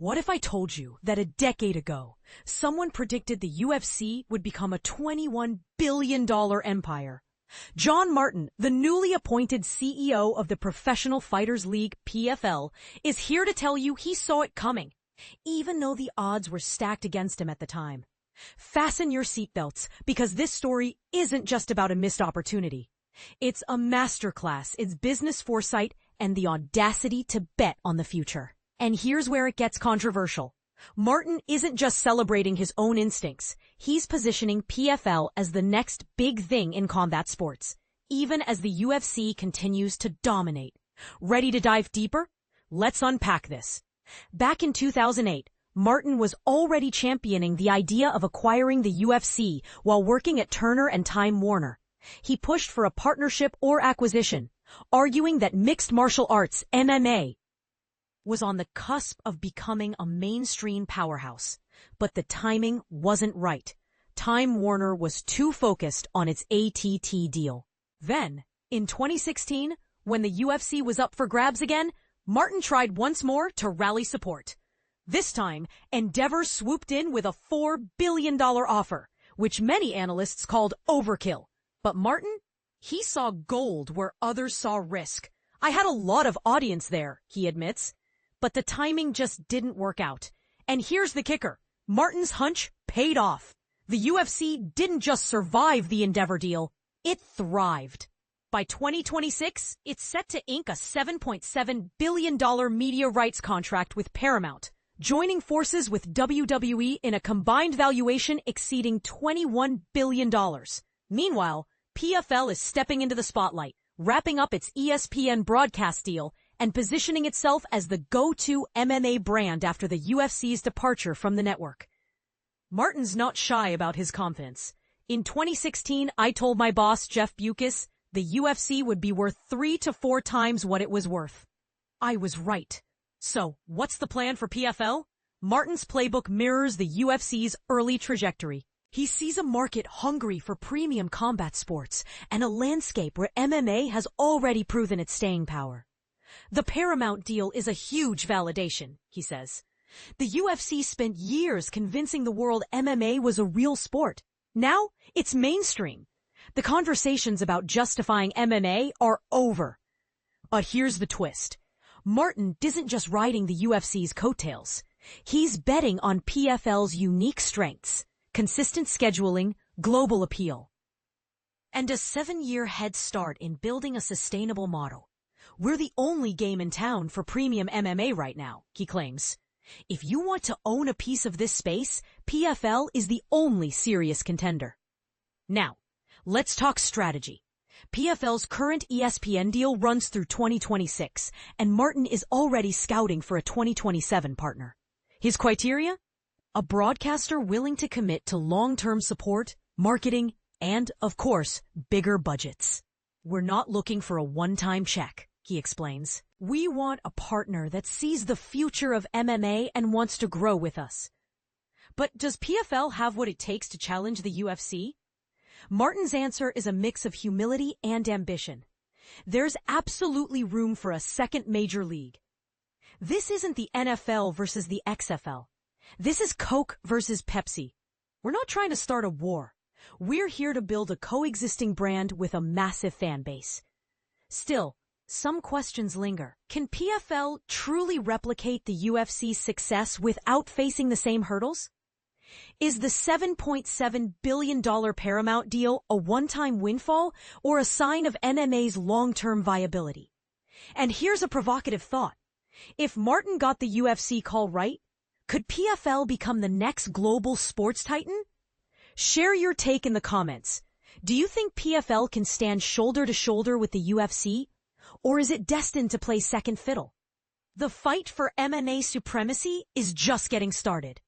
What if I told you that a decade ago, someone predicted the UFC would become a $21 billion empire? John Martin, the newly appointed CEO of the Professional Fighters League, PFL, is here to tell you he saw it coming, even though the odds were stacked against him at the time. Fasten your seatbelts, because this story isn't just about a missed opportunity. It's a masterclass in business foresight and the audacity to bet on the future. And here's where it gets controversial. Martin isn't just celebrating his own instincts. He's positioning PFL as the next big thing in combat sports, even as the UFC continues to dominate. Ready to dive deeper? Let's unpack this. Back in 2008, Martin was already championing the idea of acquiring the UFC while working at Turner and Time Warner. He pushed for a partnership or acquisition, arguing that mixed martial arts, MMA, was on the cusp of becoming a mainstream powerhouse. But the timing wasn't right. Time Warner was too focused on its ATT deal. Then, in 2016, when the UFC was up for grabs again, Martin tried once more to rally support. This time, Endeavor swooped in with a $4 billion offer, which many analysts called overkill. But Martin, he saw gold where others saw risk. I had a lot of audience there, he admits. But the timing just didn't work out. And here's the kicker. Martin's hunch paid off. The UFC didn't just survive the Endeavor deal, it thrived. By 2026, it's set to ink a $7.7 billion media rights contract with Paramount, joining forces with WWE in a combined valuation exceeding $21 billion. Meanwhile, PFL is stepping into the spotlight, wrapping up its ESPN broadcast deal and positioning itself as the go-to MMA brand after the UFC's departure from the network. Martin's not shy about his confidence. In 2016, I told my boss, Jeff Bewkes, the UFC would be worth 3 to 4 times what it was worth. I was right. So, what's the plan for PFL? Martin's playbook mirrors the UFC's early trajectory. He sees a market hungry for premium combat sports and a landscape where MMA has already proven its staying power. The Paramount deal is a huge validation, he says. The UFC spent years convincing the world MMA was a real sport. Now, it's mainstream. The conversations about justifying MMA are over. But here's the twist. Martin isn't just riding the UFC's coattails. He's betting on PFL's unique strengths, consistent scheduling, global appeal, and a 7-year head start in building a sustainable model. We're the only game in town for premium MMA right now, he claims. If you want to own a piece of this space, PFL is the only serious contender. Now, let's talk strategy. PFL's current ESPN deal runs through 2026, and Martin is already scouting for a 2027 partner. His criteria? A broadcaster willing to commit to long-term support, marketing, and, of course, bigger budgets. We're not looking for a one-time check, he explains. We want a partner that sees the future of MMA and wants to grow with us. But does PFL have what it takes to challenge the UFC? Martin's answer is a mix of humility and ambition. There's absolutely room for a second major league. This isn't the NFL versus the XFL. This is Coke versus Pepsi. We're not trying to start a war. We're here to build a coexisting brand with a massive fan base. Still, some questions linger. Can PFL truly replicate the UFC's success without facing the same hurdles? Is the $7.7 billion Paramount deal a one-time windfall or a sign of MMA's long-term viability? And here's a provocative thought. If Martin got the UFC call right, could PFL become the next global sports titan? Share your take in the comments. Do you think PFL can stand shoulder to shoulder with the UFC? Or is it destined to play second fiddle? The fight for MMA supremacy is just getting started.